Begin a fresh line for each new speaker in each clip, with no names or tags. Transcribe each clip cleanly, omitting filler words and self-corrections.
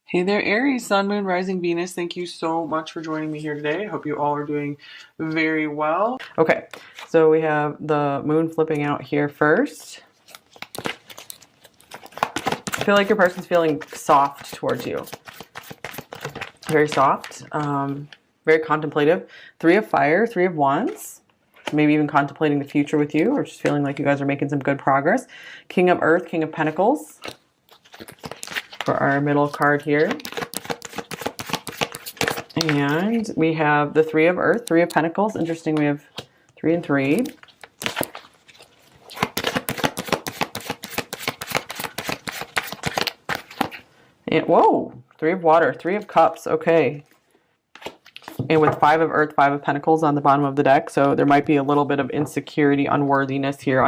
Hey there, Aries, Sun, Moon, Rising, Venus. Thank you so much for joining me here today. I hope you all are doing very well. Okay, so we have the moon flipping out here first. I feel like your person's feeling soft towards you. Very soft, very contemplative. Three of Fire, Three of Wands. Maybe even contemplating the future with you, or just feeling like you guys are making some good progress. King of Earth, King of Pentacles for our middle card here. And we have the Three of Earth, Three of Pentacles. Interesting, we have 3 and 3. And whoa, Three of Water, Three of Cups. Okay. And with Five of Earth, Five of Pentacles on the bottom of the deck. So there might be a little bit of insecurity, unworthiness here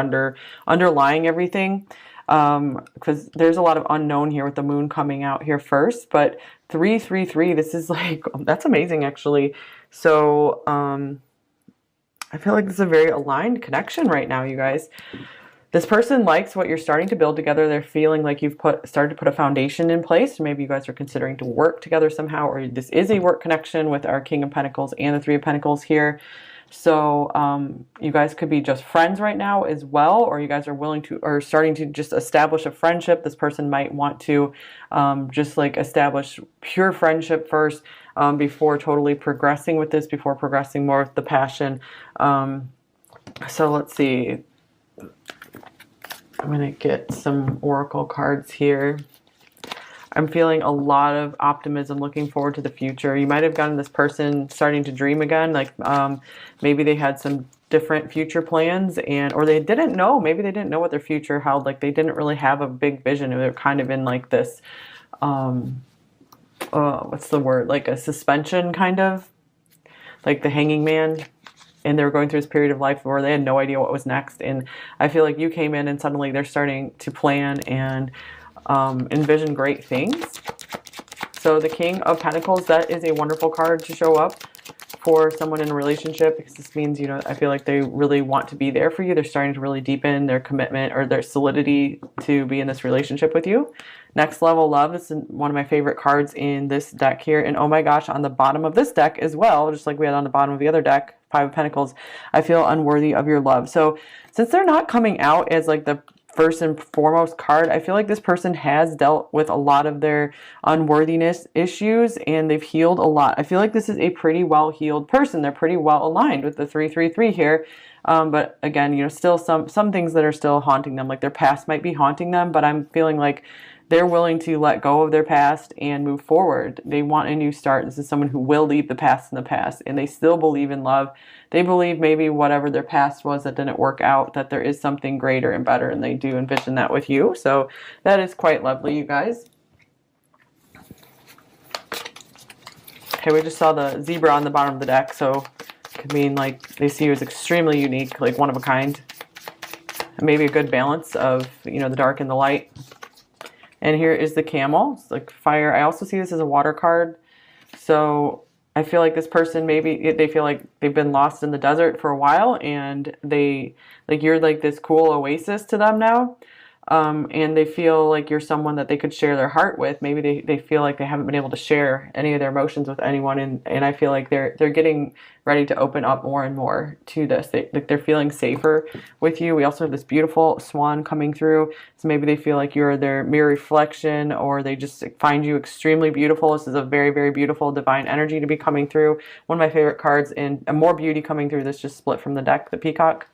underlying everything. Because there's a lot of unknown here with the moon coming out here first. But 333, this is like, that's amazing actually. So I feel like this is a very aligned connection right now, you guys. This person likes what you're starting to build together. They're feeling like you've started to put a foundation in place. Maybe you guys are considering to work together somehow, or this is a work connection with our King of Pentacles and the Three of Pentacles here. So you guys could be just friends right now as well, or you guys are willing to, or starting to just establish a friendship. This person might want to just like establish pure friendship first before totally progressing with this, before progressing more with the passion. So let's see. I'm going to get some oracle cards here. I'm feeling a lot of optimism, looking forward to the future. You might have gotten this person starting to dream again, like maybe they had some different future plans, or they didn't know. Maybe they didn't know what their future held. Like they didn't really have a big vision. They're kind of in like this, what's the word? Like a suspension kind of, like the hanging man. And they were going through this period of life where they had no idea what was next. And I feel like you came in and suddenly they're starting to plan and envision great things. So the King of Pentacles, that is a wonderful card to show up for someone in a relationship, because this means, you know, I feel like they really want to be there for you. They're starting to really deepen their commitment or their solidity to be in this relationship with you. Next Level Love is one of my favorite cards in this deck here. And oh my gosh, on the bottom of this deck as well, just like we had on the bottom of the other deck, Five of Pentacles, I feel unworthy of your love. So since they're not coming out as like the first and foremost card, I feel like this person has dealt with a lot of their unworthiness issues and they've healed a lot. I feel like this is a pretty well healed person. They're pretty well aligned with the 333 here. But again, you know, still some things that are still haunting them, like their past might be haunting them, but I'm feeling like they're willing to let go of their past and move forward. They want a new start. This is someone who will leave the past in the past, and they still believe in love. They believe maybe whatever their past was that didn't work out, that there is something greater and better, and they do envision that with you. So that is quite lovely, you guys. Okay, we just saw the zebra on the bottom of the deck, so it could mean like they see you as extremely unique, like one of a kind. And maybe a good balance of, you know, the dark and the light. And here is the camel. It's like fire. I also see this as a water card. So I feel like this person, maybe they feel like they've been lost in the desert for a while and you're like this cool oasis to them now. And they feel like you're someone that they could share their heart with. Maybe they feel like they haven't been able to share any of their emotions with anyone. And I feel like they're getting ready to open up more and more to this. They're feeling safer with you. We also have this beautiful swan coming through. So maybe they feel like you're their mirror reflection, or they just find you extremely beautiful. This is a very, very beautiful divine energy to be coming through. One of my favorite cards, and more beauty coming through. This just split from the deck, the peacock.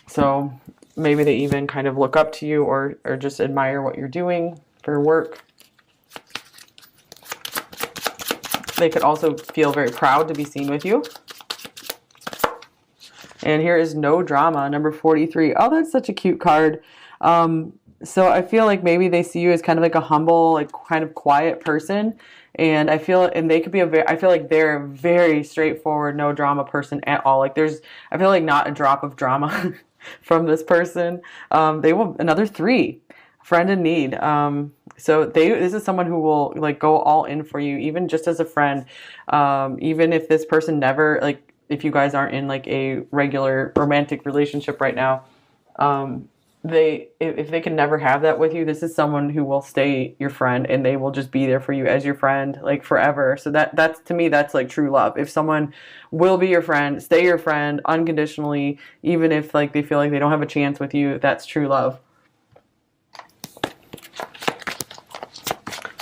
So maybe they even kind of look up to you or just admire what you're doing for work. They could also feel very proud to be seen with you. And here is No Drama, number 43. Oh, that's such a cute card. So I feel like maybe they see you as kind of like a humble, like kind of quiet person. And I feel, and they could be I feel like they're a very straightforward, no drama person at all. Like I feel like not a drop of drama from this person. They will, another 3, friend in need. So this is someone who will like go all in for you, even just as a friend. Even if this person never, like if you guys aren't in like a regular romantic relationship right now, if they can never have that with you, this is someone who will stay your friend and they will just be there for you as your friend like forever. So that's to me, that's like true love. If someone will be your friend, stay your friend unconditionally, even if like they feel like they don't have a chance with you, that's true love.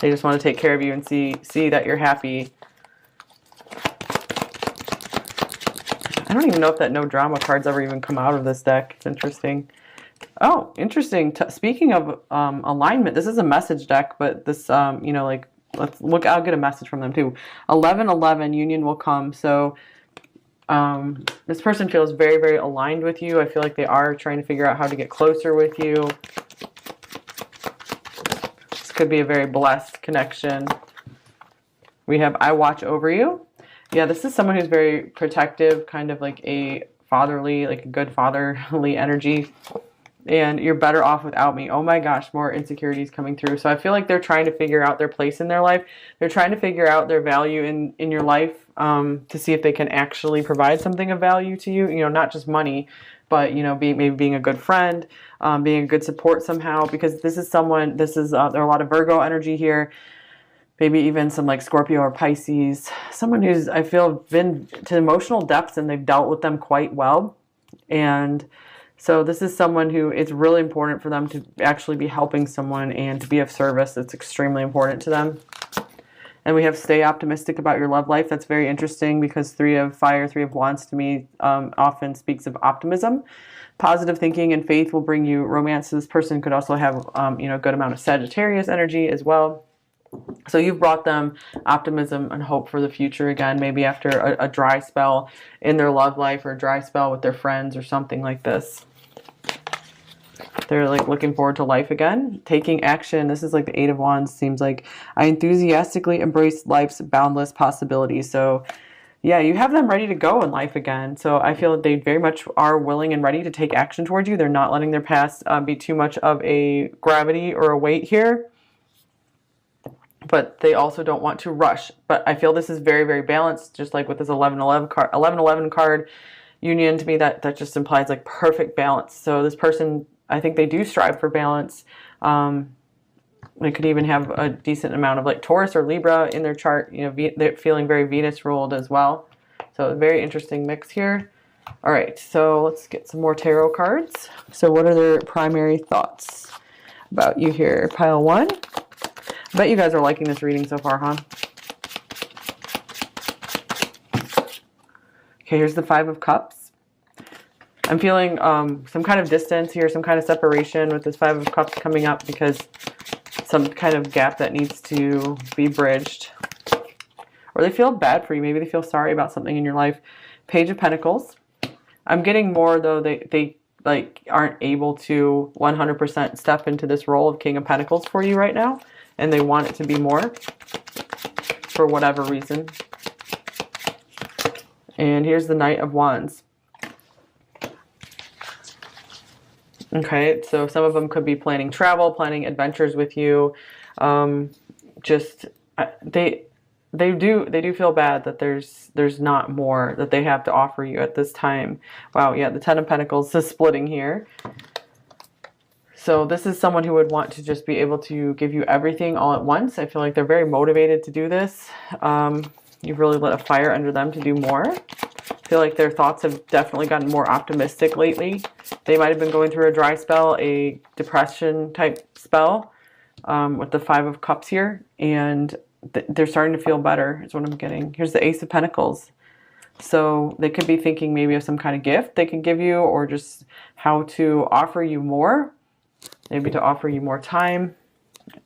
They just want to take care of you and see that you're happy. I don't even know if that no drama cards ever even come out of this deck. It's interesting. Oh, interesting. Speaking of alignment, this is a message deck, but this, you know, like, let's look, I'll get a message from them too. 1111, union will come. So this person feels very, very aligned with you. I feel like they are trying to figure out how to get closer with you. This could be a very blessed connection. We have I watch over you. Yeah, this is someone who's very protective, kind of like a fatherly, like a good fatherly energy. And you're better off without me. Oh my gosh, more insecurities coming through. So I feel like they're trying to figure out their place in their life. They're trying to figure out their value in your life, to see if they can actually provide something of value to you. You know, not just money, but, you know, maybe being a good friend, being a good support somehow. Because this is someone, there are a lot of Virgo energy here. Maybe even some like Scorpio or Pisces. Someone who's, I feel, been to emotional depths and they've dealt with them quite well. And so this is someone who it's really important for them to actually be helping someone and to be of service. It's extremely important to them. And we have stay optimistic about your love life. That's very interesting because 3 of Fire, 3 of Wands to me often speaks of optimism. Positive thinking and faith will bring you romance. So this person could also have, you know, a good amount of Sagittarius energy as well. So you've brought them optimism and hope for the future again, maybe after a dry spell in their love life or a dry spell with their friends or something like this. They're like looking forward to life again, taking action. This is like the 8 of Wands. Seems like I enthusiastically embrace life's boundless possibilities. So yeah, you have them ready to go in life again. So I feel that they very much are willing and ready to take action towards you. They're not letting their past be too much of a gravity or a weight here. But they also don't want to rush. But I feel this is very, very balanced, just like with this 1111 card union. To me, that just implies like perfect balance. So this person, I think they do strive for balance. They could even have a decent amount of like Taurus or Libra in their chart. You know, they're feeling very Venus ruled as well. So a very interesting mix here. All right, so let's get some more tarot cards. So what are their primary thoughts about you here? Pile 1. I bet you guys are liking this reading so far, huh? Okay, here's the 5 of Cups. I'm feeling some kind of distance here, some kind of separation with this 5 of Cups coming up because some kind of gap that needs to be bridged. Or they feel bad for you. Maybe they feel sorry about something in your life. Page of Pentacles. I'm getting more, though, they like aren't able to 100% step into this role of King of Pentacles for you right now. And they want it to be more for whatever reason. And here's the Knight of Wands. Okay, so some of them could be planning travel, planning adventures with you. They do feel bad that there's not more that they have to offer you at this time. Wow, yeah, the 10 of Pentacles is splitting here. So this is someone who would want to just be able to give you everything all at once. I feel like they're very motivated to do this. You've really lit a fire under them to do more. I feel like their thoughts have definitely gotten more optimistic lately. They might have been going through a dry spell, a depression type spell, with the 5 of Cups here. And they're starting to feel better is what I'm getting. Here's the Ace of Pentacles. So they could be thinking maybe of some kind of gift they could give you or just how to offer you more. Maybe to offer you more time.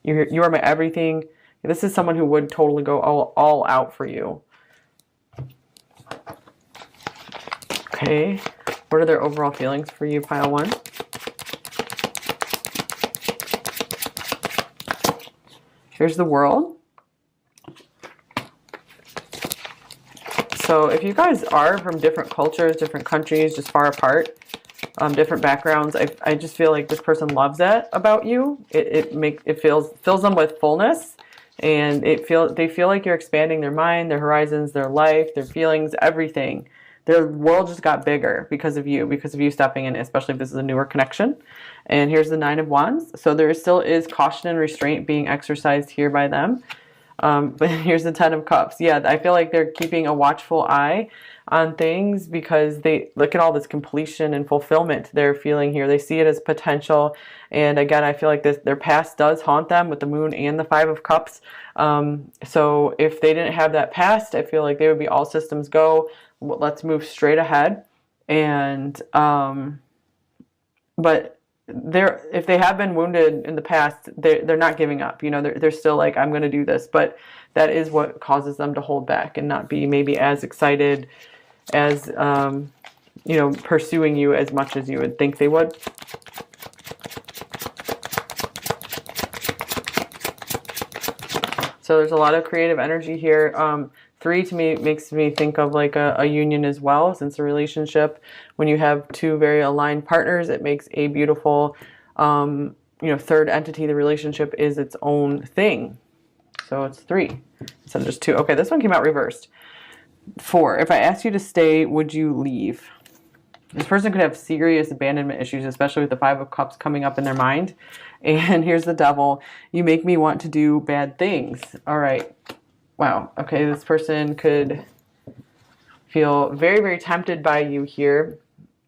You are my everything. This is someone who would totally go all out for you. Okay. What are their overall feelings for you, pile 1? Here's the World. So if you guys are from different cultures, different countries, just far apart, different backgrounds, I just feel like this person loves that about you. It fills them with fullness, and they feel like you're expanding their mind, their horizons, their life, their feelings, everything. their world just got bigger because of you stepping in, especially if this is a newer connection. And here's the Nine of Wands. So there still is caution and restraint being exercised here by them. But here's the Ten of Cups. Yeah, I feel like they're keeping a watchful eye on things because they look at all this completion and fulfillment they're feeling here. They see it as potential. And again, I feel like their past does haunt them with the Moon and the Five of Cups. So if they didn't have that past, I feel like they would be all systems go. Let's move straight ahead. And but if they have been wounded in the past, they're not giving up. You know, they're still like, I'm going to do this. But that is what causes them to hold back and not be maybe as excited as you know, pursuing you as much as you would think they would. So there's a lot of creative energy here. 3 to me makes me think of like a union as well, since a relationship, when you have two very aligned partners, it makes a beautiful, you know, third entity. The relationship is its own thing. So it's 3 instead of just 2. Okay, this one came out reversed. 4, if I asked you to stay, would you leave? This person could have serious abandonment issues, especially with the Five of Cups coming up in their mind. And here's the Devil. You make me want to do bad things. All right. Wow. Okay, this person could feel very, very tempted by you here.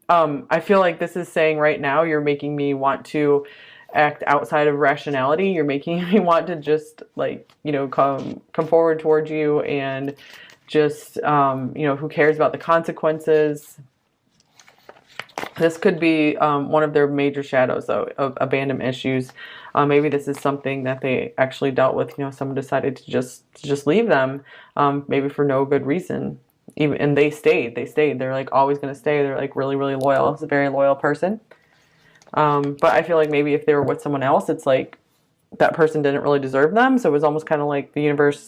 I feel like this is saying right now, you're making me want to act outside of rationality. You're making me want to just, like, you know, come forward towards you and just, you know, who cares about the consequences? This could be one of their major shadows, though, of abandonment issues. Maybe this is something that they actually dealt with. You know, someone decided to just leave them, maybe for no good reason. And they stayed. They're like always going to stay. They're like really, really loyal. It's a very loyal person. But I feel like maybe if they were with someone else, it's like that person didn't really deserve them. So it was almost kind of like the universe,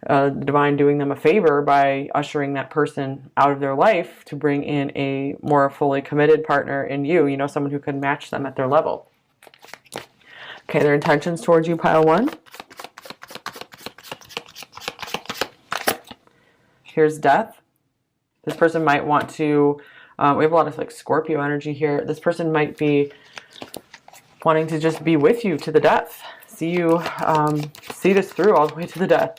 divine doing them a favor by ushering that person out of their life to bring in a more fully committed partner in you know, someone who can match them at their level. Okay, their intentions towards you, pile 1. Here's Death. This person might want to, we have a lot of like Scorpio energy here. This person might be wanting to just be with you to the death. See you, see this through all the way to the death.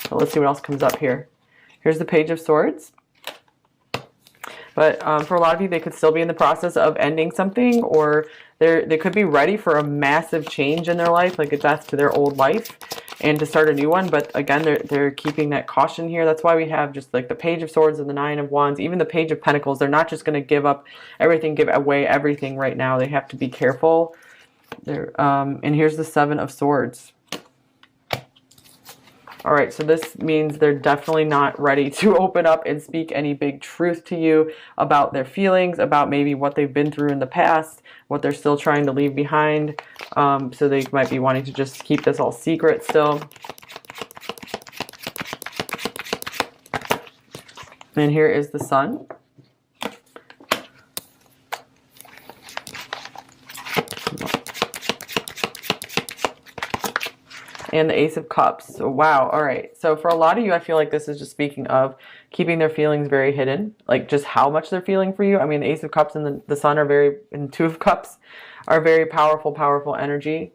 So let's see what else comes up here. Here's the Page of Swords. But for a lot of you, they could still be in the process of ending something, or they could be ready for a massive change in their life, like a death to their old life, and to start a new one. But again, they're keeping that caution here. That's why we have just like the Page of Swords and the Nine of Wands, even the Page of Pentacles. They're not just going to give up everything, give away everything right now. They have to be careful. And here's the Seven of Swords. All right, so this means they're definitely not ready to open up and speak any big truth to you about their feelings, about maybe what they've been through in the past, what they're still trying to leave behind. So they might be wanting to just keep this all secret still. And here is the Sun. And the Ace of Cups. So, wow. All right. So for a lot of you, I feel like this is just speaking of keeping their feelings very hidden, like just how much they're feeling for you. I mean, the Ace of Cups and the Sun are very, and Two of Cups are very powerful, powerful energy.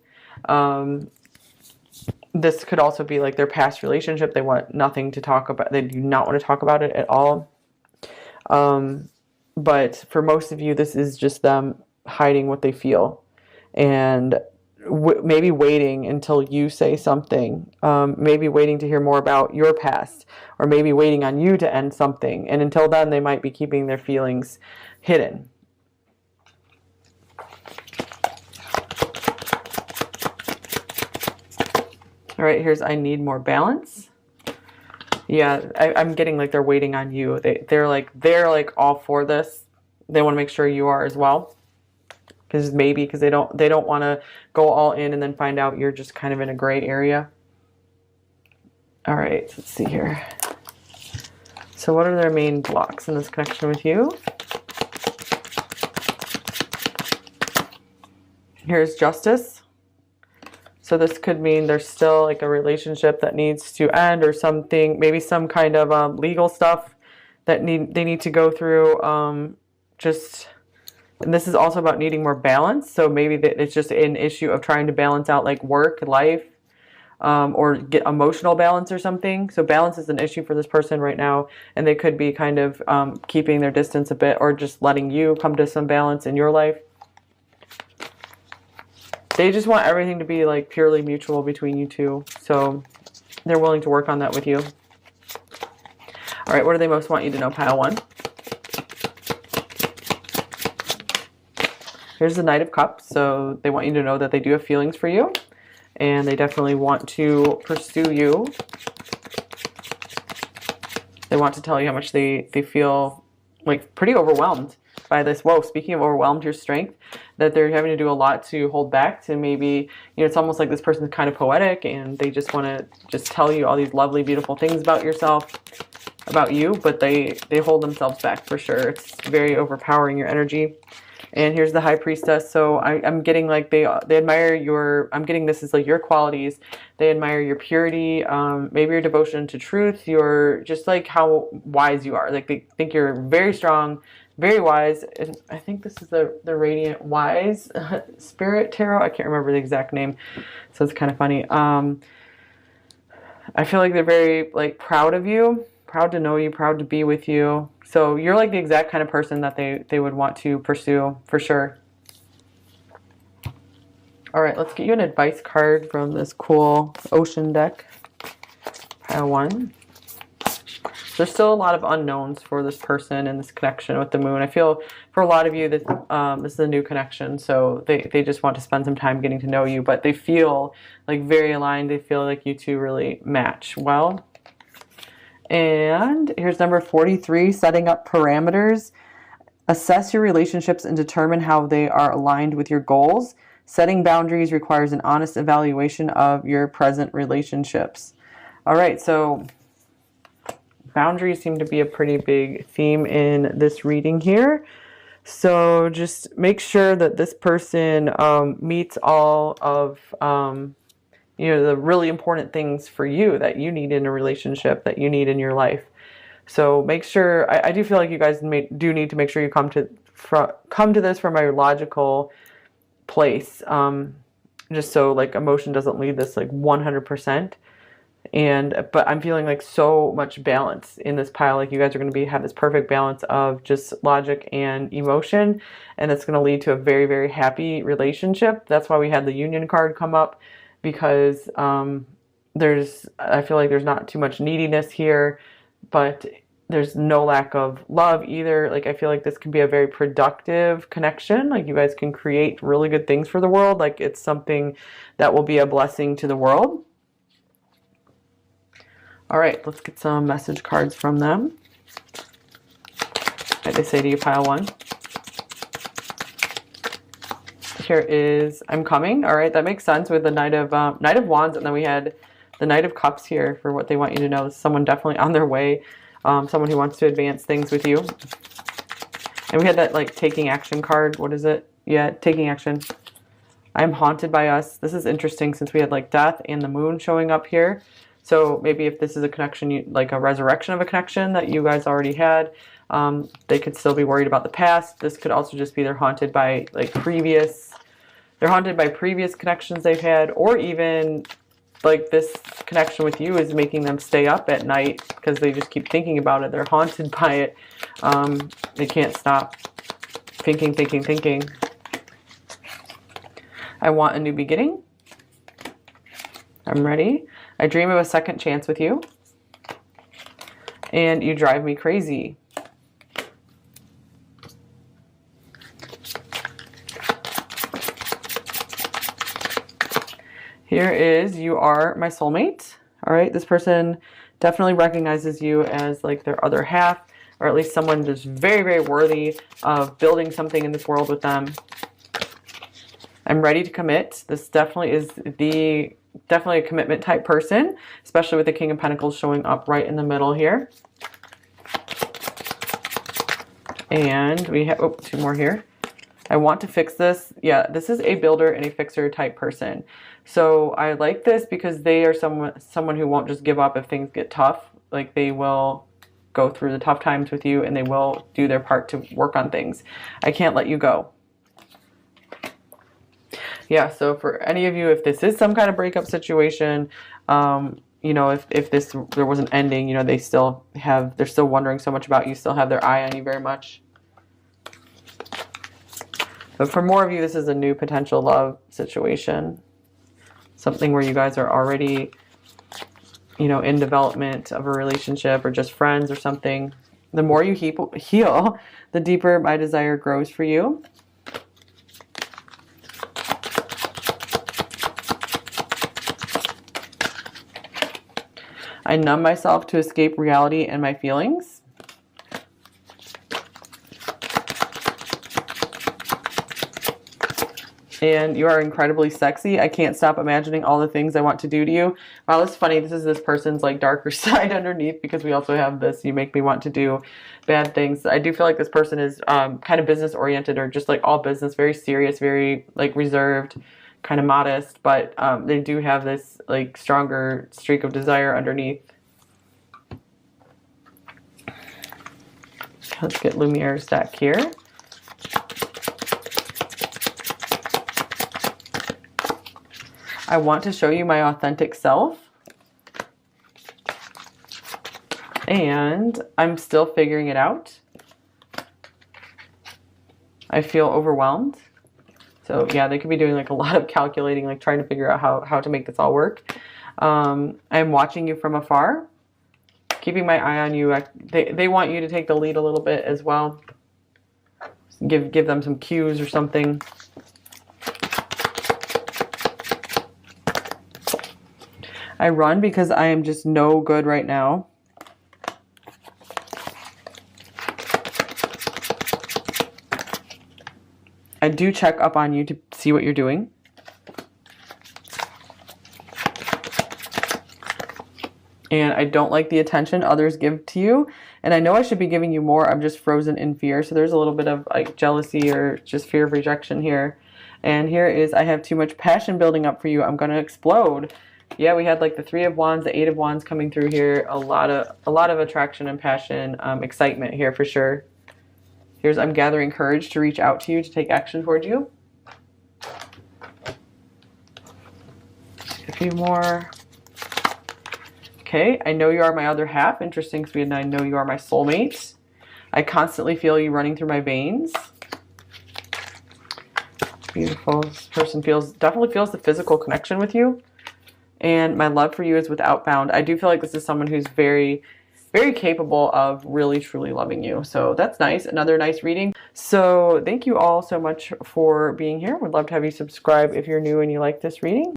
This could also be like their past relationship. They want nothing to talk about. They do not want to talk about it at all. But for most of you, this is just them hiding what they feel and maybe waiting until you say something, maybe waiting to hear more about your past, or maybe waiting on you to end something. And until then, they might be keeping their feelings hidden. All right, here's I need more balance. Yeah, I'm getting like they're waiting on you. They're like all for this. They want to make sure you are as well. Because they don't want to go all in and then find out you're just kind of in a gray area. All right, let's see here. So what are their main blocks in this connection with you? Here's Justice. So this could mean there's still like a relationship that needs to end, or something, maybe some kind of legal stuff that they need to go through. Just, and this is also about needing more balance. So maybe it's just an issue of trying to balance out like work, life, or get emotional balance or something. So balance is an issue for this person right now, and they could be kind of keeping their distance a bit, or just letting you come to some balance in your life. They just want everything to be like purely mutual between you two. So they're willing to work on that with you. All right, what do they most want you to know, pile one? Here's the Knight of Cups. So they want you to know that they do have feelings for you, and they definitely want to pursue you. They want to tell you how much they feel like pretty overwhelmed by this. Whoa, speaking of overwhelmed, your strength, that they're having to do a lot to hold back, to maybe, you know, it's almost like this person's kind of poetic and they just want to just tell you all these lovely, beautiful things about yourself, about you, but they hold themselves back for sure. It's very overpowering, your energy. And here's the High Priestess. So I'm getting like they admire your, I'm getting this is like your qualities. They admire your purity, maybe your devotion to truth, your just like how wise you are. Like they think you're very strong, very wise. And I think this is the Radiant Wise Spirit Tarot. I can't remember the exact name, so it's kind of funny. I feel like they're very like proud of you, proud to know you, proud to be with you. So you're like the exact kind of person that they would want to pursue for sure. All right, let's get you an advice card from this cool ocean deck. Pile one. There's still a lot of unknowns for this person and this connection with the moon. I feel for a lot of you that this is a new connection, so they just want to spend some time getting to know you, but they feel like very aligned. They feel like you two really match well. And here's number 43, setting up parameters. Assess your relationships and determine how they are aligned with your goals. Setting boundaries requires an honest evaluation of your present relationships. All right, so boundaries seem to be a pretty big theme in this reading here. So just make sure that this person meets all of you know, the really important things for you that you need in a relationship, that you need in your life. So make sure, I do feel like you guys do need to make sure you come to this from a logical place, just so like emotion doesn't lead this like 100%. But I'm feeling like so much balance in this pile. Like you guys are going to have this perfect balance of just logic and emotion, and it's going to lead to a very, very happy relationship. That's why we had the Union card come up, because I feel like there's not too much neediness here, but there's no lack of love either. Like I feel like this can be a very productive connection. Like you guys can create really good things for the world. Like it's something that will be a blessing to the world. All right, let's get some message cards from them. What did they say to you, pile one? Here is I'm coming. All right, that makes sense with the Knight of Wands, and then we had the Knight of Cups here for what they want you to know. Someone definitely on their way, someone who wants to advance things with you. And we had that like taking action card. What is it? Yeah, taking action. I'm haunted by us. This is interesting since we had like death and the moon showing up here. So maybe if this is a connection, like a resurrection of a connection that you guys already had, they could still be worried about the past. This could also just be they're haunted by like previous connections they've had, or even like this connection with you is making them stay up at night because they just keep thinking about it. They're haunted by it. They can't stop thinking. I want a new beginning. I'm ready. I dream of a second chance with you. And you drive me crazy. Here is you are my soulmate. All right, this person definitely recognizes you as like their other half, or at least someone that's very, very worthy of building something in this world with them. I'm ready to commit. This definitely is definitely a commitment type person, especially with the King of Pentacles showing up right in the middle here. And we have, two more here. I want to fix this. Yeah, this is a builder and a fixer type person. So I like this because they are someone who won't just give up if things get tough. Like they will go through the tough times with you and they will do their part to work on things. I can't let you go. Yeah, so for any of you, if this is some kind of breakup situation, you know, if there was an ending, you know, they're still wondering so much about you, still have their eye on you very much. But for more of you, this is a new potential love situation. Something where you guys are already, you know, in development of a relationship or just friends or something. The more you heal, the deeper my desire grows for you. I numb myself to escape reality and my feelings. And you are incredibly sexy. I can't stop imagining all the things I want to do to you. Wow, it's funny. This is this person's like darker side underneath, because we also have this, you make me want to do bad things. I do feel like this person is kind of business oriented, or just like all business, very serious, very like reserved, kind of modest, but they do have this like stronger streak of desire underneath. Let's get Lumiere's deck here. I want to show you my authentic self. And I'm still figuring it out. I feel overwhelmed. So yeah, they could be doing like a lot of calculating, like trying to figure out how to make this all work. I'm watching you from afar, keeping my eye on you. They want you to take the lead a little bit as well. Give them some cues or something. I run because I am just no good right now. I do check up on you to see what you're doing. And I don't like the attention others give to you. And I know I should be giving you more. I'm just frozen in fear. So there's a little bit of like jealousy or just fear of rejection here. And here is, I have too much passion building up for you. I'm going to explode. Yeah, we had like the 3 of Wands, the 8 of Wands coming through here. A lot of attraction and passion, excitement here for sure. Here's, I'm gathering courage to reach out to you, to take action towards you. A few more. Okay, I know you are my other half. Interesting, because we had, I know you are my soulmate. I constantly feel you running through my veins. Beautiful. This person definitely feels the physical connection with you. And my love for you is without bound. I do feel like this is someone who's very, very capable of really, truly loving you. So that's nice. Another nice reading. So thank you all so much for being here. Would love to have you subscribe if you're new and you like this reading.